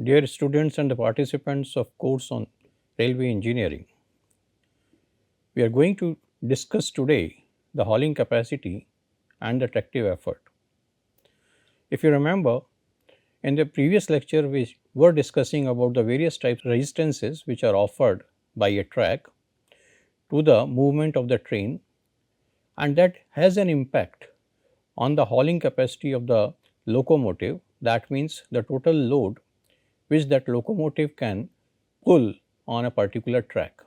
Dear students and the participants of course on railway engineering, we are going to discuss today the hauling capacity and the tractive effort. If you remember, in the previous lecture we were discussing about the various types of resistances which are offered by a track to the movement of the train, and that has an impact on the hauling capacity of the locomotive. That means the total load which that locomotive can pull on a particular track.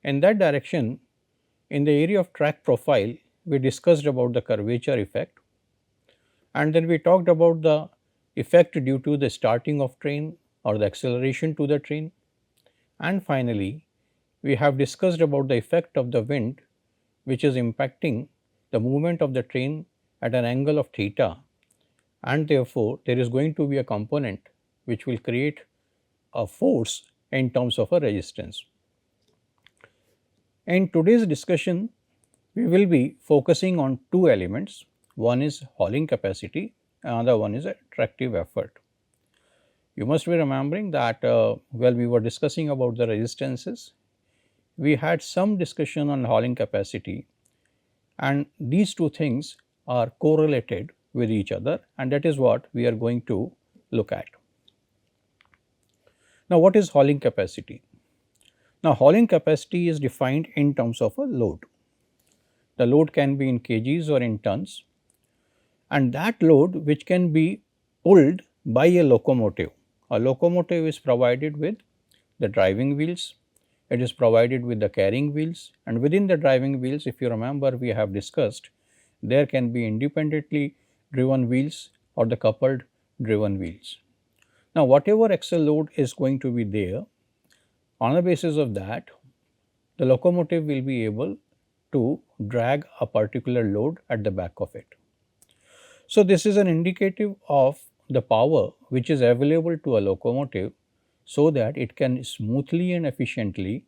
In that direction, in the area of track profile, we discussed about the curvature effect, and then we talked about the effect due to the starting of train or the acceleration to the train, and finally we have discussed about the effect of the wind which is impacting the movement of the train at an angle of theta, and therefore there is going to be a component which will create a force in terms of a resistance. In today's discussion, we will be focusing on two elements. One is hauling capacity, another one is tractive effort. You must be remembering that while we were discussing about the resistances, we had some discussion on hauling capacity, and these two things are correlated with each other, and that is what we are going to look at. Now, what is hauling capacity? Now, hauling capacity is defined in terms of a load. The load can be in kgs or in tons, and that load which can be pulled by a locomotive. A locomotive is provided with the driving wheels, it is provided with the carrying wheels, and within the driving wheels, if you remember, we have discussed there can be independently driven wheels or the coupled driven wheels. Now, whatever axle load is going to be there, on the basis of that, the locomotive will be able to drag a particular load at the back of it. So, this is an indicative of the power which is available to a locomotive so that it can smoothly and efficiently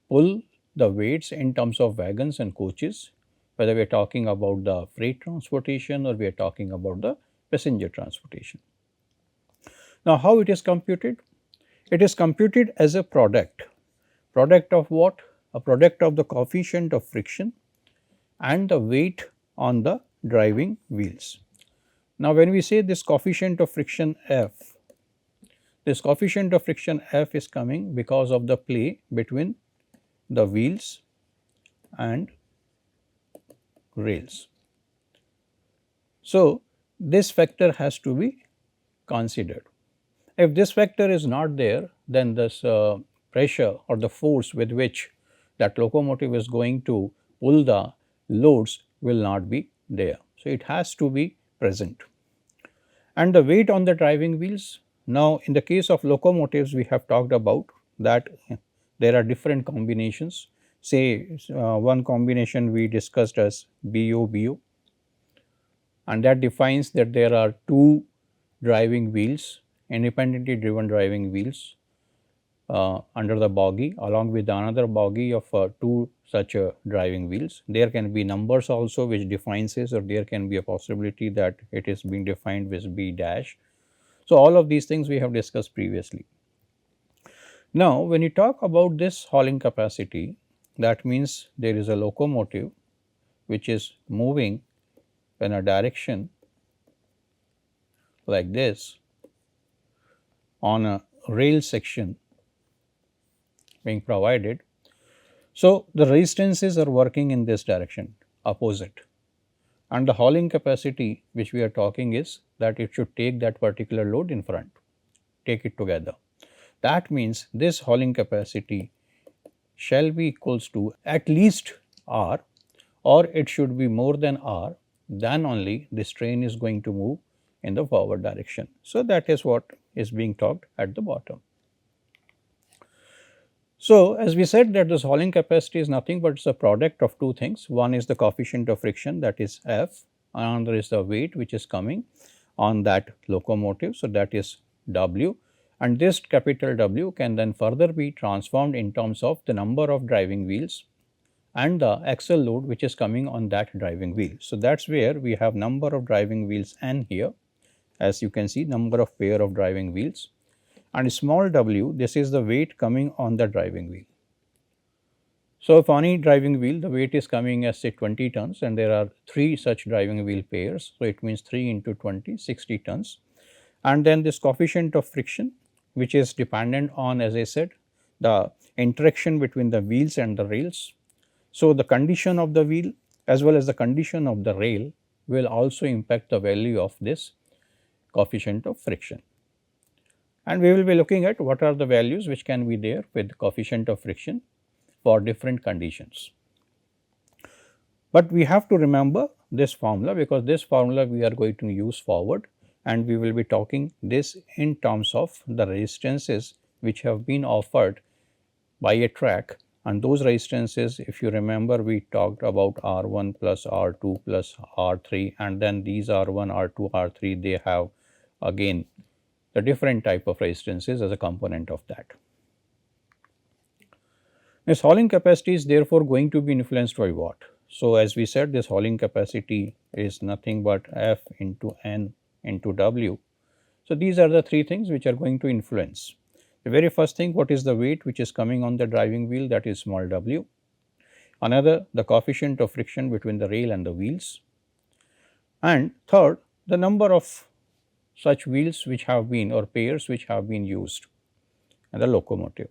pull the weights in terms of wagons and coaches, whether we are talking about the freight transportation or we are talking about the passenger transportation. Now, how it is computed? It is computed as a product. Product of what? A product of the coefficient of friction and the weight on the driving wheels. Now, when we say this coefficient of friction F, this coefficient of friction F is coming because of the play between the wheels and rails. So, this factor has to be considered. If this factor is not there, then this pressure or the force with which that locomotive is going to pull the loads will not be there. So, it has to be present. And the weight on the driving wheels. Now, in the case of locomotives, we have talked about that there are different combinations. Say one combination we discussed as BO, and that defines that there are two driving wheels, independently driven driving wheels under the bogie, along with another bogie of two such driving wheels. There can be numbers also which defines this, or there can be a possibility that it is being defined with B dash. So, all of these things we have discussed previously. Now, when you talk about this hauling capacity, that means there is a locomotive which is moving in a direction like this on a rail section being provided. So, the resistances are working in this direction opposite, and the hauling capacity which we are talking is that it should take that particular load in front, take it together. That means this hauling capacity shall be equals to at least R, or it should be more than R, then only this train is going to move in the forward direction. So, that is what is being talked at the bottom. So, as we said that this hauling capacity is nothing but it is a product of two things. One is the coefficient of friction, that is F, another is the weight which is coming on that locomotive. So, that is W, and this capital W can then further be transformed in terms of the number of driving wheels and the axle load which is coming on that driving wheel. So, that is where we have number of driving wheels N here, as you can see, number of pair of driving wheels. and small w, this is the weight coming on the driving wheel. So, if on any driving wheel the weight is coming as say 20 tons and there are 3 such driving wheel pairs. So, it means 3 into 20 60 tons, and then this coefficient of friction which is dependent on, as I said, the interaction between the wheels and the rails. So, the condition of the wheel as well as the condition of the rail will also impact the value of this coefficient of friction. And we will be looking at what are the values which can be there with coefficient of friction for different conditions. But we have to remember this formula, because this formula we are going to use forward, and we will be talking this in terms of the resistances which have been offered by a track, and those resistances, if you remember, we talked about R1 plus R2 plus R3, and then these R1, R2, R3, they have again the different type of resistances as a component of that. This hauling capacity is therefore going to be influenced by what? So, as we said, this hauling capacity is nothing but F into N into W. So, these are the 3 things which are going to influence. The very first thing, what is the weight which is coming on the driving wheel, that is small w. Another, the coefficient of friction between the rail and the wheels. And third, the number of such wheels which have been, or pairs which have been used in the locomotive.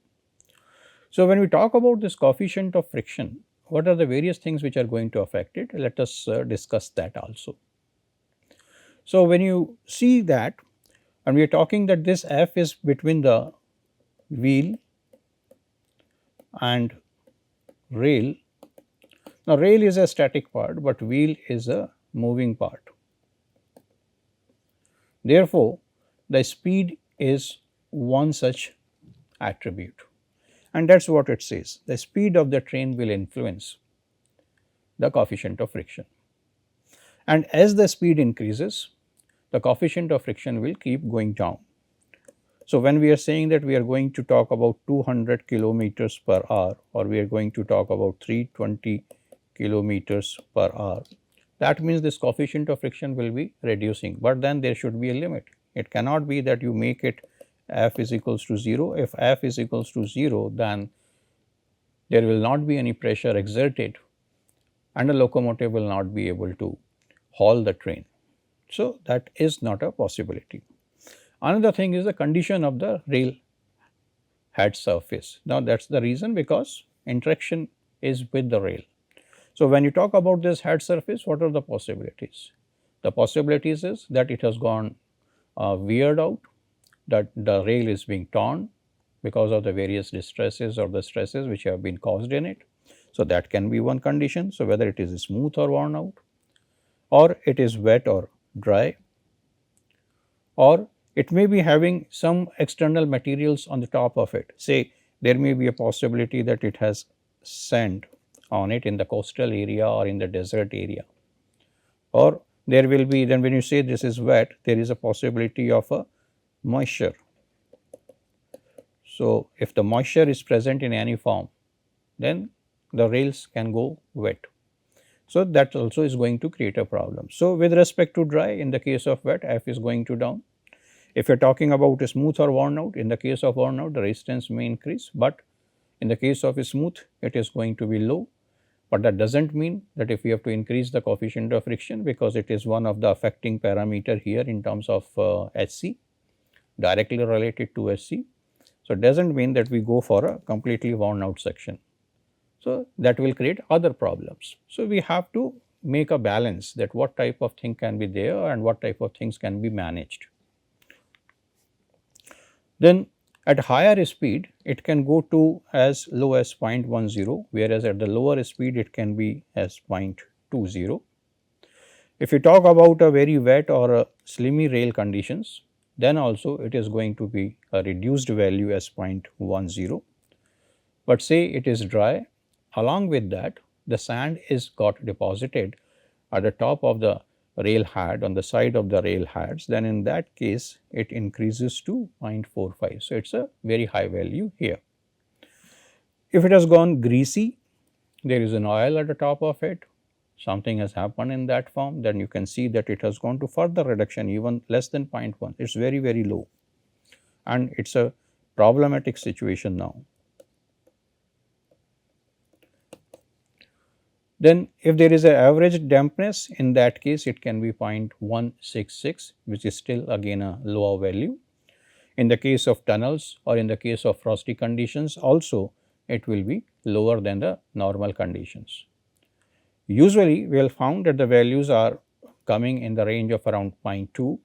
So, when we talk about this coefficient of friction, what are the various things which are going to affect it? Let us discuss that also. So, when you see that, and we are talking that this F is between the wheel and rail. Now, rail is a static part, but wheel is a moving part. Therefore, the speed is one such attribute, and that is what it says. The speed of the train will influence the coefficient of friction, and as the speed increases, the coefficient of friction will keep going down. So, when we are saying that we are going to talk about 200 kilometers per hour, or we are going to talk about 320 kilometers per hour, that means this coefficient of friction will be reducing, but then there should be a limit. It cannot be that you make it F is equals to 0. If F is equals to 0, then there will not be any pressure exerted and the locomotive will not be able to haul the train. So, that is not a possibility. Another thing is the condition of the rail head surface. Now, that is the reason, because interaction is with the rail. So, when you talk about this head surface, what are the possibilities? The possibilities is that it has gone weared out, that the rail is being torn because of the various distresses or the stresses which have been caused in it. So, that can be one condition. So, whether it is smooth or worn out, or it is wet or dry, or it may be having some external materials on the top of it. Say there may be a possibility that it has sand on it in the coastal area or in the desert area, or there will be, then when you say this is wet, there is a possibility of a moisture. So, if the moisture is present in any form, then the rails can go wet. So, that also is going to create a problem. So, with respect to dry, in the case of wet, F is going to down. If you are talking about a smooth or worn out, in the case of worn out, the resistance may increase, but in the case of a smooth, it is going to be low. But that does not mean that if we have to increase the coefficient of friction, because it is one of the affecting parameter here in terms of HC, directly related to HC. So, it does not mean that we go for a completely worn out section. So, that will create other problems. So, we have to make a balance, that what type of thing can be there and what type of things can be managed. Then at higher speed, it can go to as low as 0.10, whereas at the lower speed it can be as 0.20. If you talk about a very wet or a slimy rail conditions, then also it is going to be a reduced value as 0.10. But say it is dry, along with that the sand is got deposited at the top of the rail head, on the side of the rail heads, then in that case it increases to 0.45. So, it is a very high value here. If it has gone greasy, there is an oil at the top of it, something has happened in that form, then you can see that it has gone to further reduction, even less than 0.1, it is very, very low. and it is a problematic situation now. Then if there is an average dampness, in that case it can be 0.166, which is still again a lower value. In the case of tunnels or in the case of frosty conditions also, it will be lower than the normal conditions. Usually we have found that the values are coming in the range of around 0.2,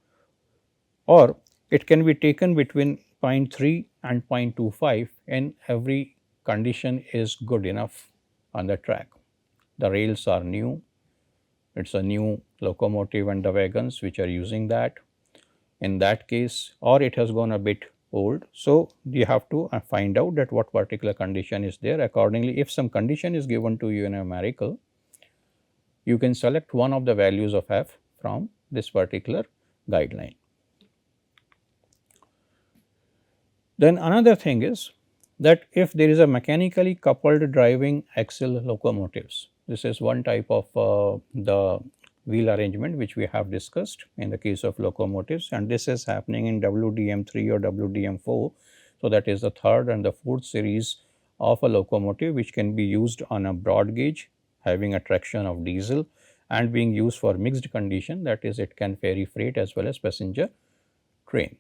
or it can be taken between 0.3 and 0.25 and every condition is good enough on the track. The rails are new, it is a new locomotive and the wagons which are using that in that case, or it has gone a bit old. So, you have to find out that what particular condition is there. Accordingly, if some condition is given to you in a numerical, you can select one of the values of f from this particular guideline. Then another thing is that if there is a mechanically coupled driving axle locomotives, this is one type of the wheel arrangement which we have discussed in the case of locomotives, and this is happening in WDM3 or WDM4. So, that is the third and the fourth series of a locomotive which can be used on a broad gauge having a traction of diesel and being used for mixed condition, that is it can ferry freight as well as passenger train.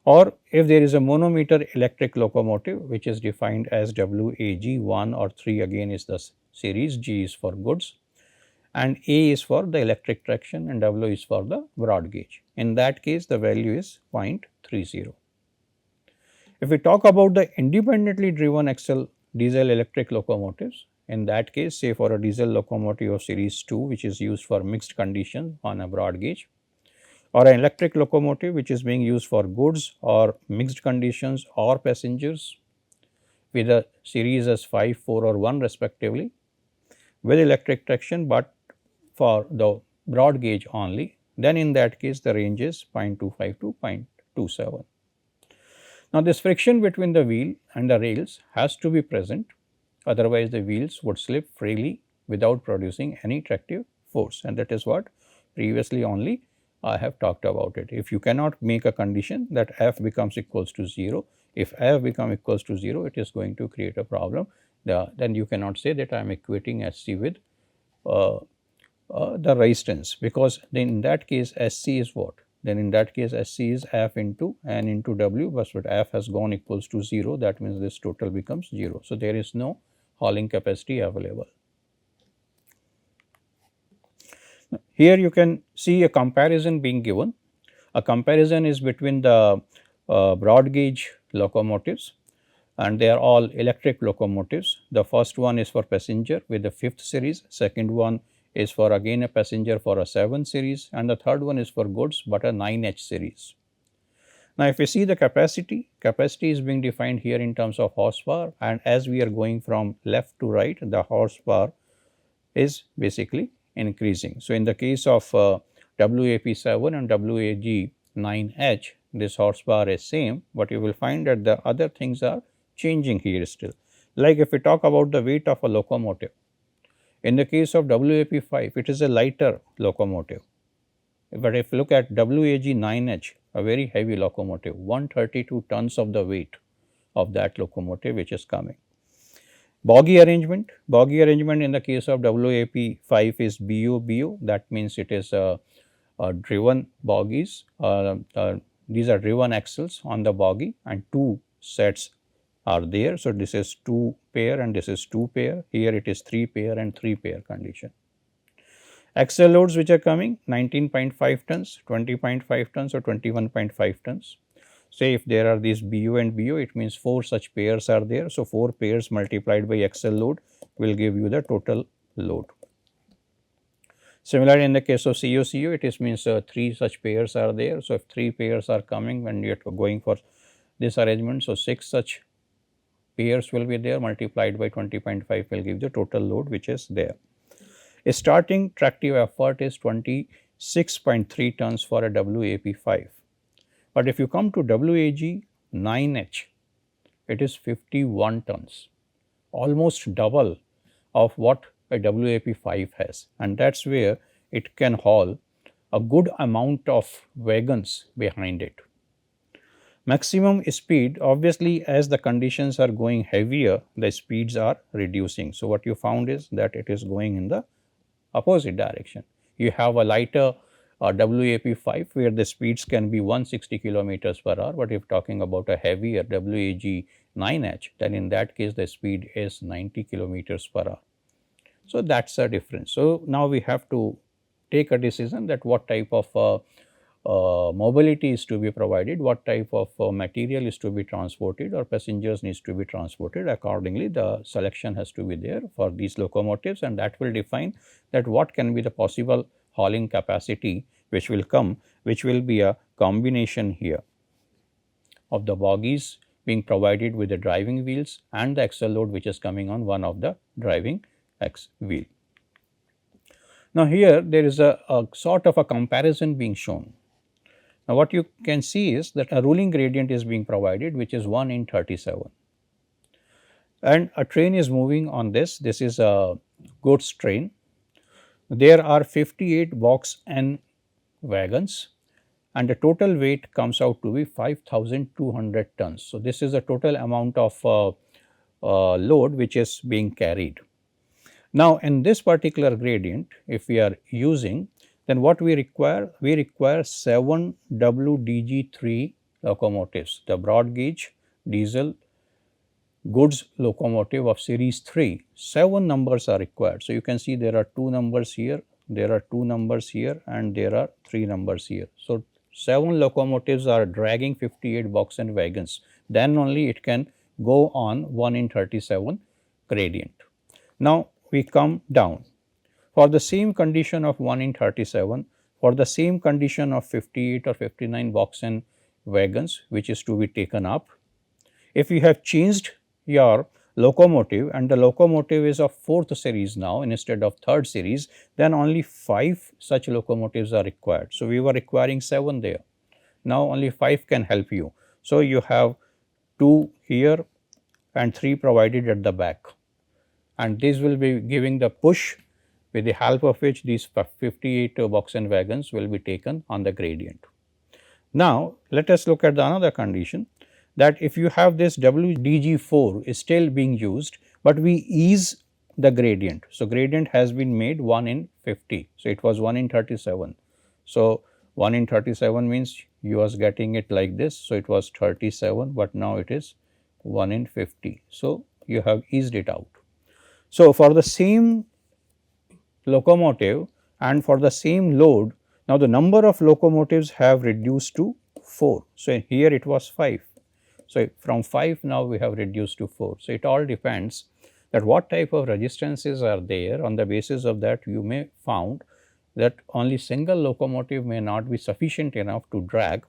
Or if there is a monometer electric locomotive which is defined as WAG 1 or 3, again is the series, G is for goods and A is for the electric traction and W is for the broad gauge. In that case the value is 0.30. If we talk about the independently driven axle diesel electric locomotives, in that case say for a diesel locomotive of series 2 which is used for mixed condition on a broad gauge, or an electric locomotive which is being used for goods or mixed conditions or passengers with a series as 5, 4 or 1 respectively with electric traction, but for the broad gauge only, then in that case the range is 0.25 to 0.27. Now, this friction between the wheel and the rails has to be present, otherwise the wheels would slip freely without producing any tractive force, and that is what previously only I have talked about it. If you cannot make a condition that F becomes equals to 0, if F becomes equals to 0, it is going to create a problem. Then you cannot say that I am equating SC with the resistance, because then in that case SC is what? Then in that case SC is F into N into W, but F has gone equals to 0, that means this total becomes 0. So, there is no hauling capacity available. Here you can see a comparison being given. A comparison is between the broad gauge locomotives, and they are all electric locomotives. The first one is for passenger with the 5th series, second one is for again a passenger for a 7 series, and the third one is for goods but a 9H series. Now, if we see the capacity is being defined here in terms of horsepower, and as we are going from left to right, the horsepower is basically increasing. So, in the case of WAP7 and WAG9H, this horsepower is same, but you will find that the other things are changing here still. Like if we talk about the weight of a locomotive, in the case of WAP5, it is a lighter locomotive, but if you look at WAG9H, a very heavy locomotive, 132 tons of the weight of that locomotive which is coming. Bogie arrangement in the case of WAP5 is BO, that means it is driven bogies, these are driven axles on the bogie and 2 sets are there. So, this is 2 pair and this is 2 pair, here it is 3 pair and 3 pair condition. Axle loads which are coming 19.5 tons, 20.5 tons or 21.5 tons. Say if there are these BO and BO, it means 4 such pairs are there. So, 4 pairs multiplied by axle load will give you the total load. Similarly, in the case of CO, it is means 3 such pairs are there. So, if 3 pairs are coming when you are going for this arrangement, so 6 such pairs will be there multiplied by 20.5 will give the total load which is there. A starting tractive effort is 26.3 tons for a WAP5, but if you come to WAG9H, it is 51 tons, almost double of what a WAP5 has, and that is where it can haul a good amount of wagons behind it. maximum speed, obviously as the conditions are going heavier, the speeds are reducing. So, what you found is that it is going in the opposite direction. You have a lighter WAP5 where the speeds can be 160 kilometers per hour, but if talking about a heavier WAG9H, then in that case the speed is 90 kilometers per hour. So, that is a difference. So, now we have to take a decision that what type of mobility is to be provided, what type of material is to be transported or passengers needs to be transported. Accordingly, the selection has to be there for these locomotives, and that will define that what can be the possible hauling capacity which will come, which will be a combination here of the bogies being provided with the driving wheels and the axle load which is coming on one of the driving wheel. Now, here there is a sort of a comparison being shown. Now, what you can see is that a ruling gradient is being provided which is 1 in 37, and a train is moving on this. This is a goods train. There are 58 box and wagons, and the total weight comes out to be 5,200 tons. So, this is the total amount of load which is being carried. Now, in this particular gradient, if we are using, then what we require? We require 7 WDG3 locomotives, the broad gauge diesel goods locomotive of series 3. 7 numbers are required. So, you can see there are 2 numbers here, there are 2 numbers here, and there are 3 numbers here. So, 7 locomotives are dragging 58 box and wagons, then only it can go on 1 in 37 gradient. Now, we come down. For the same condition of 1 in 37, for the same condition of 58 or 59 box and wagons which is to be taken up, if you have changed your locomotive and the locomotive is of 4th series now instead of 3rd series, then only 5 such locomotives are required. So, we were requiring 7 there, now only 5 can help you. So, you have 2 here and 3 provided at the back, and this will be giving the push with the help of which these 58 box and wagons will be taken on the gradient. Now, let us look at the another condition, that if you have this WDG4 is still being used, but we ease the gradient. So, gradient has been made 1 in 50. So, it was 1 in 37. So, 1 in 37 means you was getting it like this. So, it was 37, but now it is 1 in 50. So, you have eased it out. So, for the same locomotive and for the same load, now the number of locomotives have reduced to 4. So, here it was 5. So, from 5 now we have reduced to 4. So, it all depends that what type of resistances are there. On the basis of that, you may found that only single locomotive may not be sufficient enough to drag,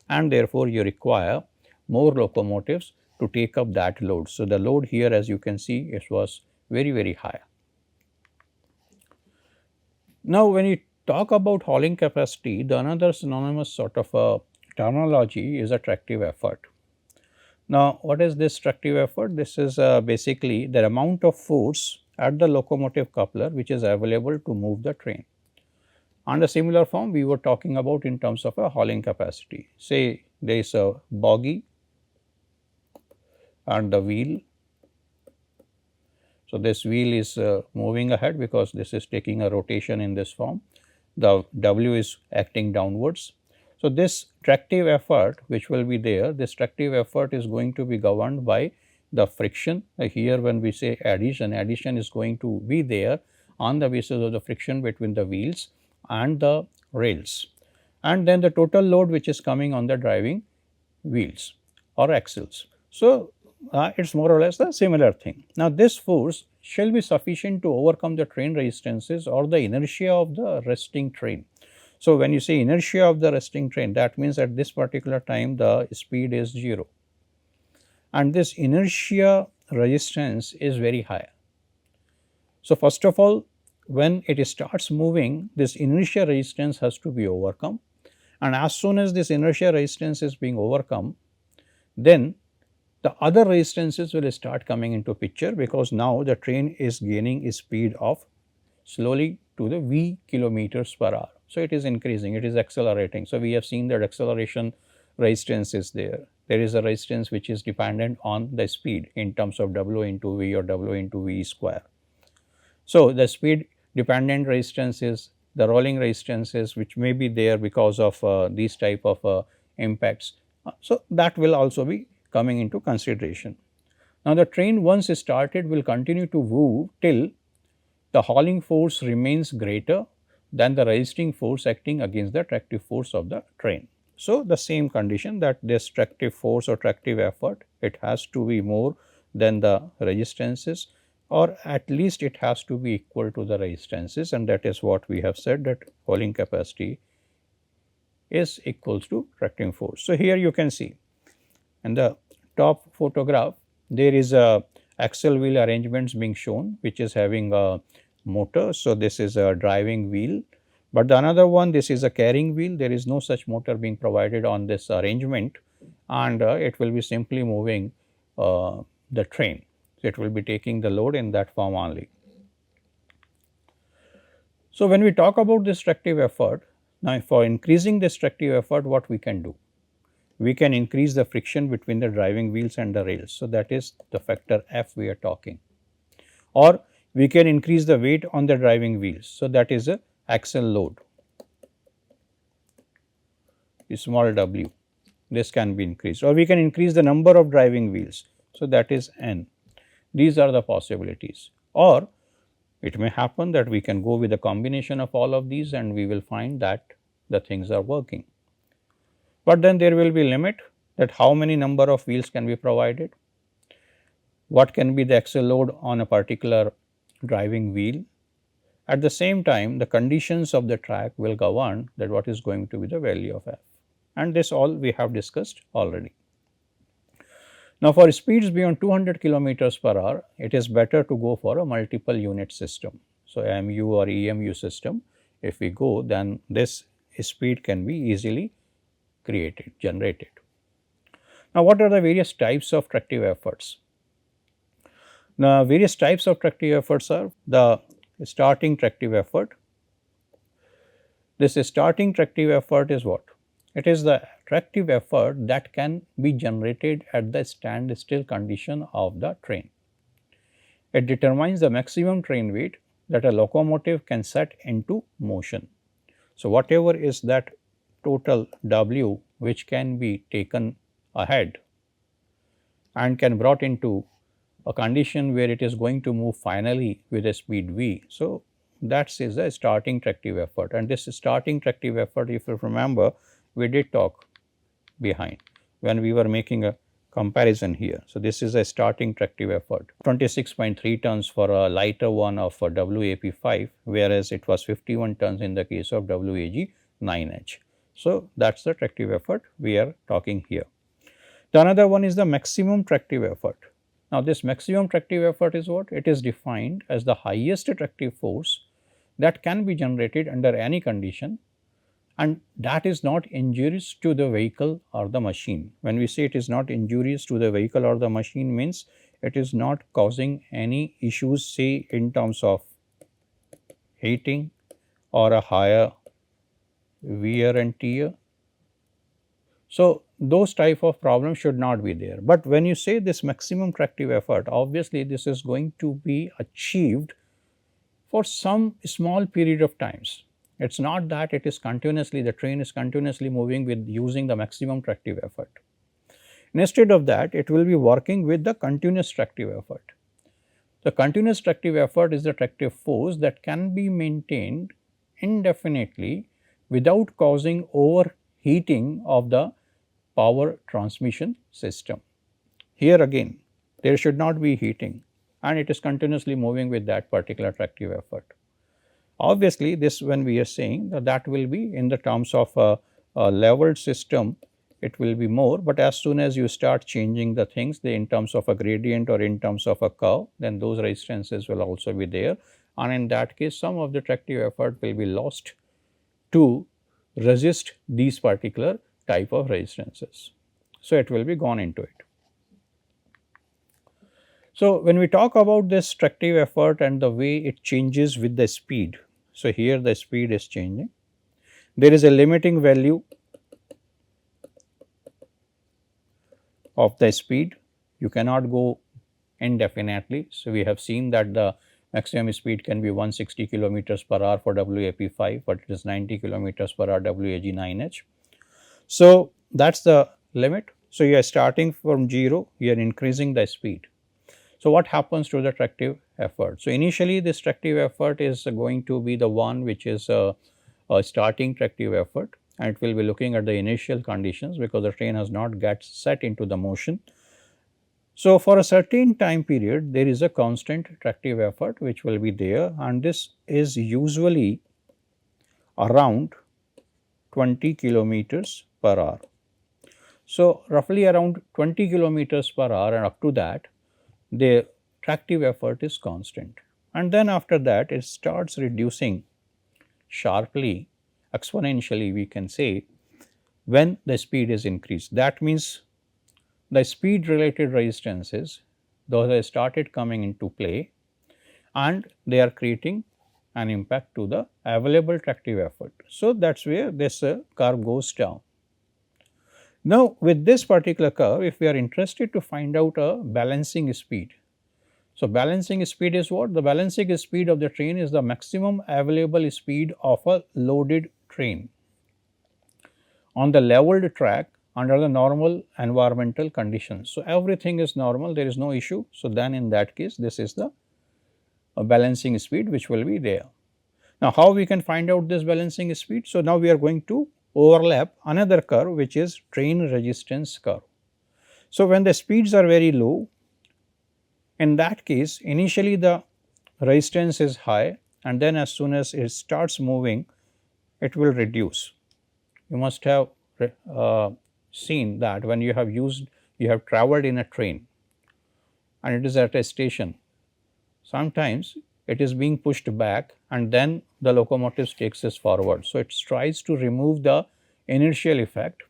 and therefore, you require more locomotives to take up that load. So, the load here, as you can see, it was very high. Now, when you talk about hauling capacity, the another synonymous sort of a terminology is a tractive effort. Now, what is this tractive effort? This is basically the amount of force at the locomotive coupler which is available to move the train. On a similar form, we were talking about in terms of a hauling capacity. Say there is a bogie and the wheel. So, this wheel is moving ahead because this is taking a rotation in this form. The W is acting downwards. So, this tractive effort which will be there, this tractive effort is going to be governed by the friction. Here when we say addition, addition is going to be there on the basis of the friction between the wheels and the rails, and then the total load which is coming on the driving wheels or axles. So, it is more or less the similar thing. Now, this force shall be sufficient to overcome the train resistances or the inertia of the resting train. So, when you say inertia of the resting train, that means at this particular time the speed is 0, and this inertia resistance is very high. So, first of all, when it starts moving, this inertia resistance has to be overcome, and as soon as this inertia resistance is being overcome, then the other resistances will start coming into picture, because now the train is gaining a speed of slowly to the V kilometers per hour. So, it is increasing, it is accelerating. So, we have seen that acceleration resistance is there. there is a resistance which is dependent on the speed in terms of W into V or W into V square. So, the speed dependent resistance is the rolling resistances which may be there because of these type of impacts. So, that will also be coming into consideration. Now, the train once started will continue to move till the hauling force remains greater than the resisting force acting against the tractive force of the train. So, the same condition that this tractive force or tractive effort, it has to be more than the resistances, or at least it has to be equal to the resistances, and that is what we have said, that hauling capacity is equals to tracting force. So, here you can see in the top photograph there is a axle wheel arrangements being shown which is having a motor. So, this is a driving wheel, but the another one, this is a carrying wheel, there is no such motor being provided on this arrangement, and it will be simply moving the train. So, it will be taking the load in that form only. So, when we talk about this tractive effort, now for increasing this tractive effort, what we can do? We can increase the friction between the driving wheels and the rails. So, that is the factor F we are talking, or we can increase the weight on the driving wheels. So, that is a axle load, small w, this can be increased, or we can increase the number of driving wheels. So, that is N. These are the possibilities, or it may happen that we can go with a combination of all of these and we will find that the things are working. But then there will be limit, that how many number of wheels can be provided, what can be the axle load on a particular driving wheel. At the same time, the conditions of the track will govern that what is going to be the value of F, and this all we have discussed already. Now, for speeds beyond 200 kilometers per hour, it is better to go for a multiple unit system. So, MU or EMU system, if we go, then this speed can be easily generated. Now, what are the various types of tractive efforts? Now, various types of tractive efforts are the starting tractive effort. This starting tractive effort is what? It is the tractive effort that can be generated at the standstill condition of the train. It determines the maximum train weight that a locomotive can set into motion. So, whatever is that total W which can be taken ahead and can brought into a condition where it is going to move finally with a speed V. So, that is the starting tractive effort, and this starting tractive effort, if you remember, we did talk behind when we were making a comparison here. So, this is a starting tractive effort, 26.3 tons for a lighter one of WAP 5, whereas it was 51 tons in the case of WAG 9H. So, that is the tractive effort we are talking here. The another one is the maximum tractive effort. Now, this maximum tractive effort is what? It is defined as the highest tractive force that can be generated under any condition, and that is not injurious to the vehicle or the machine. When we say it is not injurious to the vehicle or the machine, means it is not causing any issues, say in terms of heating or a higher wear and tear. So, those type of problems should not be there. But when you say this maximum tractive effort, obviously this is going to be achieved for some small period of times. It is not that it is continuously, the train is continuously moving with using the maximum tractive effort. Instead of that, it will be working with the continuous tractive effort. The continuous tractive effort is the tractive force that can be maintained indefinitely without causing overheating of the power transmission system. Here again, there should not be heating, and it is continuously moving with that particular tractive effort. Obviously, this when we are saying that will be in the terms of a leveled system, it will be more, but as soon as you start changing the things in terms of a gradient or in terms of a curve, then those resistances will also be there, and in that case some of the tractive effort will be lost to resist these particular type of resistances. So, it will be gone into it. So, when we talk about this tractive effort and the way it changes with the speed, so here the speed is changing, there is a limiting value of the speed. You cannot go indefinitely. So, we have seen that the maximum speed can be 160 kilometers per hour for WAP5, but it is 90 kilometers per hour WAG9H. So, that is the limit. So, you are starting from 0, you are increasing the speed. So, what happens to the tractive effort? So, initially this tractive effort is going to be the one which is a starting tractive effort, and it will be looking at the initial conditions because the train has not got set into the motion. So, for a certain time period there is a constant tractive effort which will be there, and this is usually around 20 kilometers per hour. So, roughly around 20 kilometers per hour, and up to that the tractive effort is constant, and then after that it starts reducing sharply, exponentially we can say, when the speed is increased. That means the speed related resistances, those have started coming into play, and they are creating an impact to the available tractive effort. So, that is where this curve goes down. Now, with this particular curve, if we are interested to find out a balancing speed. So, balancing speed is what? The balancing speed of the train is the maximum available speed of a loaded train on the leveled track under the normal environmental conditions. So, everything is normal, there is no issue. So, then in that case this is the balancing speed which will be there. Now, how we can find out this balancing speed? So, now we are going to overlap another curve which is train resistance curve. So, when the speeds are very low, in that case initially the resistance is high, and then as soon as it starts moving it will reduce. You must have seen that when you have traveled in a train and it is at a station, sometimes it is being pushed back and then the locomotive takes us forward. So, it tries to remove the inertial effect,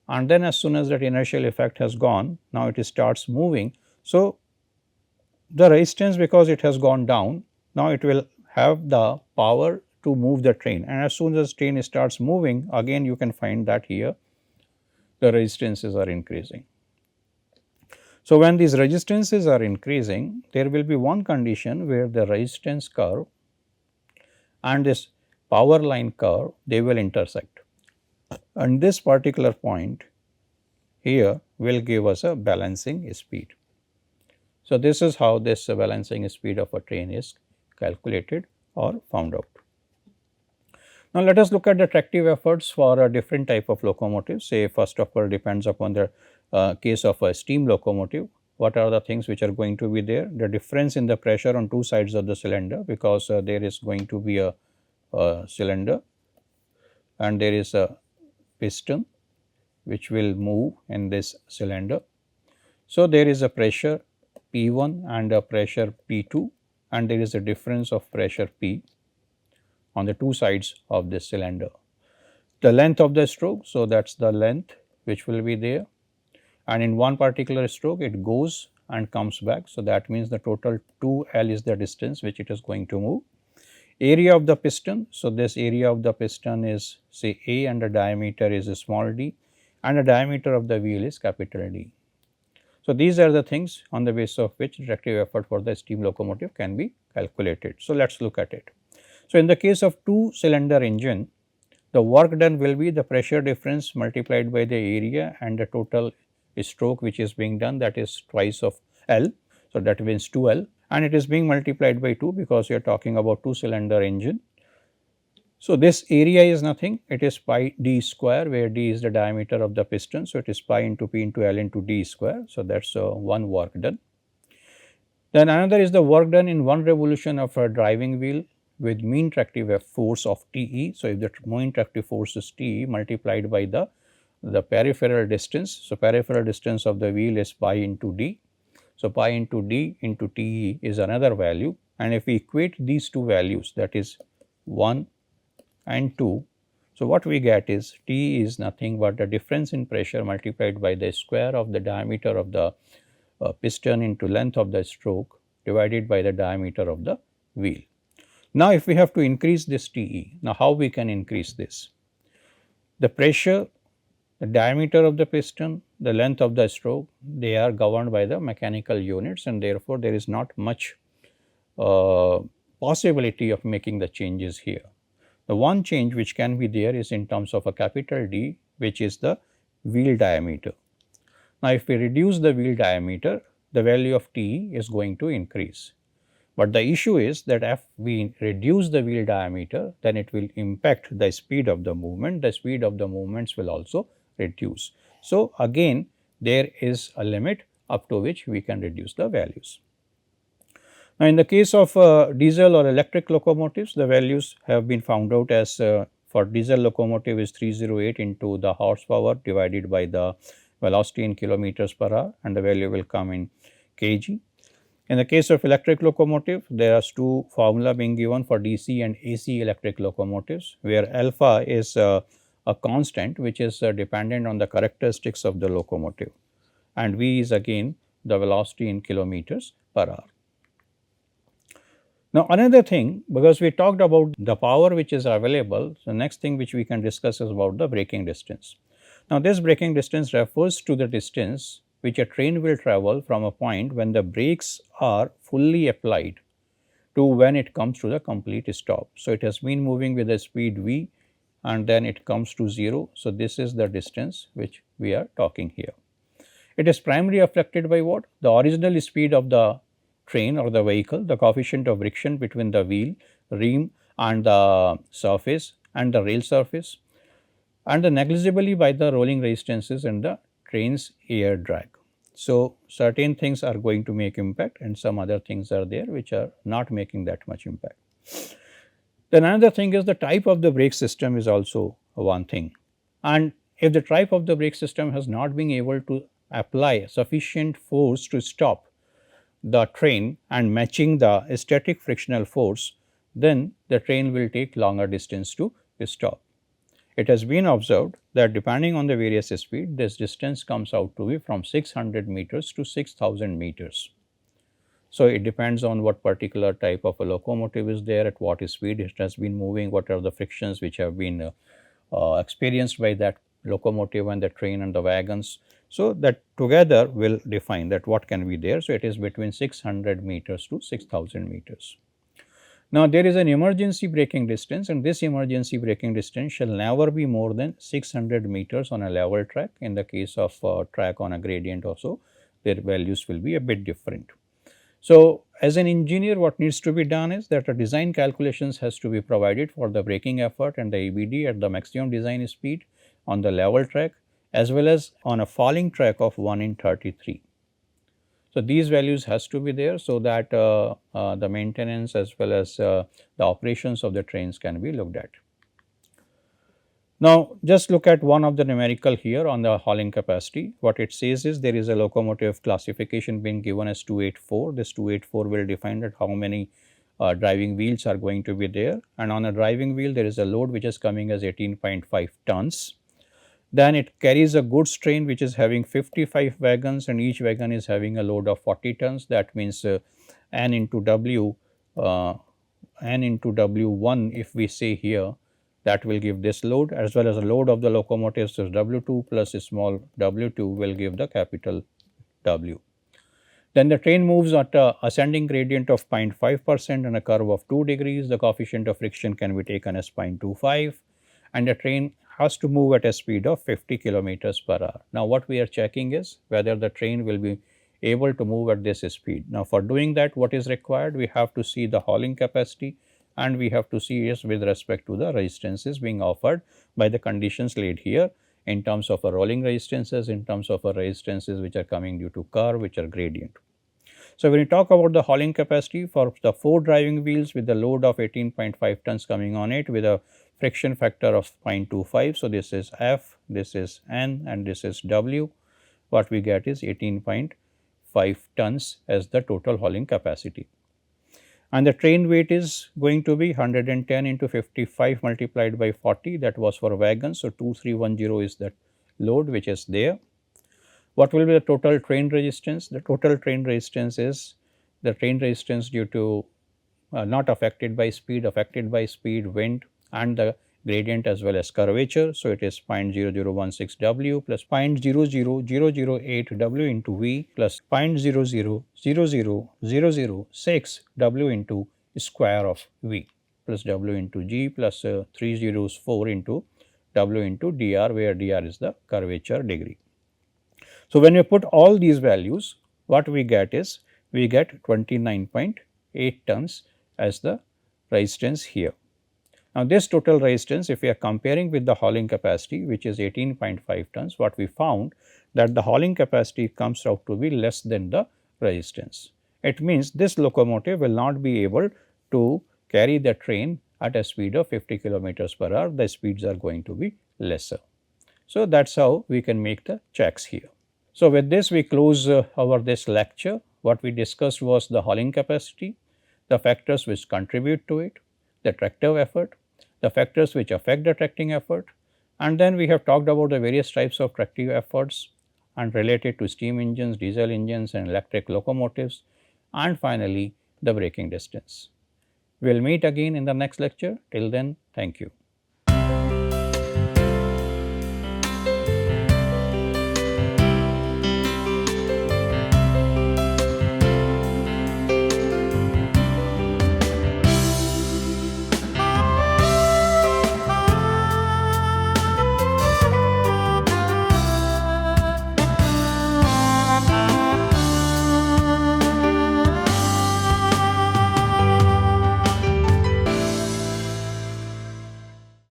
and then as soon as that inertial effect has gone, now it starts moving. So, the resistance, because it has gone down, now it will have the power to move the train, and as soon as the train starts moving, again you can find that here the resistances are increasing. So, when these resistances are increasing, there will be one condition where the resistance curve and this power line curve, they will intersect, and this particular point here will give us a balancing speed. So, this is how this balancing speed of a train is calculated or found out. Now, let us look at the tractive efforts for a different type of locomotive. Say first of all depends upon the case of a steam locomotive. What are the things which are going to be there? The difference in the pressure on two sides of the cylinder, because there is going to be a cylinder and there is a piston which will move in this cylinder. So, there is a pressure P1 and a pressure P2, and there is a difference of pressure P on the two sides of this cylinder. The length of the stroke, so that is the length which will be there, and in one particular stroke it goes and comes back. So, that means the total 2L is the distance which it is going to move. Area of the piston, so this area of the piston is say A and the diameter is a small d, and the diameter of the wheel is capital D. So, these are the things on the basis of which tractive effort for the steam locomotive can be calculated. So, let us look at it. So, in the case of two cylinder engine, the work done will be the pressure difference multiplied by the area and the total stroke which is being done, that is twice of L. So, that means 2L, and it is being multiplied by 2 because we are talking about two cylinder engine. So, this area is nothing, it is pi d square, where d is the diameter of the piston. So, it is pi into p into L into d square. So, that is one work done. Then another is the work done in one revolution of a driving wheel with mean tractive force of Te. So, if the mean tractive force is Te multiplied by the peripheral distance. So, peripheral distance of the wheel is pi into d. So, pi into d into Te is another value, and if we equate these two values, that is 1 and 2. So, what we get is T is nothing but the difference in pressure multiplied by the square of the diameter of the piston into length of the stroke divided by the diameter of the wheel. Now, if we have to increase this Te, now how we can increase this? The pressure The diameter of the piston, the length of the stroke, they are governed by the mechanical units, and therefore, there is not much uh, possibility of making the changes here. The one change which can be there is in terms of a capital D, which is the wheel diameter. Now, if we reduce the wheel diameter, the value of T is going to increase. But the issue is that if we reduce the wheel diameter, then it will impact the speed of the movement. The speed of the movements will also reduce. So, again there is a limit up to which we can reduce the values. Now, in the case of diesel or electric locomotives, the values have been found out as for diesel locomotive is 308 into the horsepower divided by the velocity in kilometers per hour, and the value will come in kg. In the case of electric locomotive, there are two formula being given for DC and AC electric locomotives, where alpha is a constant which is dependent on the characteristics of the locomotive, and V is again the velocity in kilometers per hour. Now, another thing, because we talked about the power which is available, the next thing which we can discuss is about the braking distance. Now, this braking distance refers to the distance which a train will travel from a point when the brakes are fully applied to when it comes to the complete stop. So, it has been moving with a speed v and then it comes to 0. So, this is the distance which we are talking here. It is primarily affected by what? The original speed of the train or the vehicle, the coefficient of friction between the wheel, rim and the surface and the rail surface, and the negligibly by the rolling resistances and the train's air drag. So, certain things are going to make impact and some other things are there which are not making that much impact. Then another thing is the type of the brake system is also one thing, and if the type of the brake system has not been able to apply sufficient force to stop the train and matching the static frictional force, then the train will take longer distance to stop. It has been observed that depending on the various speed, this distance comes out to be from 600 meters to 6000 meters. So, it depends on what particular type of a locomotive is there, at what speed it has been moving, what are the frictions which have been experienced by that locomotive and the train and the wagons. So, that together will define that what can be there. So, it is between 600 meters to 6000 meters. Now, there is an emergency braking distance, and this emergency braking distance shall never be more than 600 meters on a level track. In the case of track on a gradient also, their values will be a bit different. So, as an engineer, what needs to be done is that a design calculations has to be provided for the braking effort and the EBD at the maximum design speed on the level track as well as on a falling track of 1 in 33. So, these values has to be there, so that the maintenance as well as the operations of the trains can be looked at. Now, just look at one of the numerical here on the hauling capacity. What it says is there is a locomotive classification being given as 284. This 284 will define that how many driving wheels are going to be there, and on a driving wheel there is a load which is coming as 18.5 tons. Then it carries a goods train which is having 55 wagons, and each wagon is having a load of 40 tons. That means N into W, N into W1 if we say here, that will give this load, as well as the load of the locomotives is W2 plus a small W2 will give the capital W. Then the train moves at a ascending gradient of 0.5% and a curve of 2 degrees. The coefficient of friction can be taken as 0.25, and the train has to move at a speed of 50 kilometers per hour. Now, what we are checking is whether the train will be able to move at this speed. Now, for doing that, what is required? We have to see the hauling capacity, and we have to see is with respect to the resistances being offered by the conditions laid here in terms of a rolling resistances, in terms of a resistances which are coming due to curve, which are gradient. So, when you talk about the hauling capacity for the 4 driving wheels with the load of 18.5 tons coming on it with a friction factor of 0.25. So, this is F, this is N and this is W. What we get is 18.5 tons as the total hauling capacity. And the train weight is going to be 110 into 55 multiplied by 40, that was for wagons. So, 2310 is that load which is there. What will be the total train resistance? The total train resistance is the train resistance due to not affected by speed, wind and the gradient as well as curvature. So, it is 0.0016 W plus 0.00008 W into V plus 0.0000006 W into square of V plus W into G plus 3 zeros 4 into W into dr, where dr is the curvature degree. So, when we put all these values, what we get is we get 29.8 tons as the resistance here. Now, this total resistance, if we are comparing with the hauling capacity, which is 18.5 tons, what we found that the hauling capacity comes out to be less than the resistance. It means this locomotive will not be able to carry the train at a speed of 50 kilometers per hour, the speeds are going to be lesser. So, that is how we can make the checks here. So, with this we close our this lecture. What we discussed was the hauling capacity, the factors which contribute to it, the tractive effort, the factors which affect the tracting effort, and then we have talked about the various types of tractive efforts and related to steam engines, diesel engines and electric locomotives, and finally the braking distance. We will meet again in the next lecture. Till then, thank you.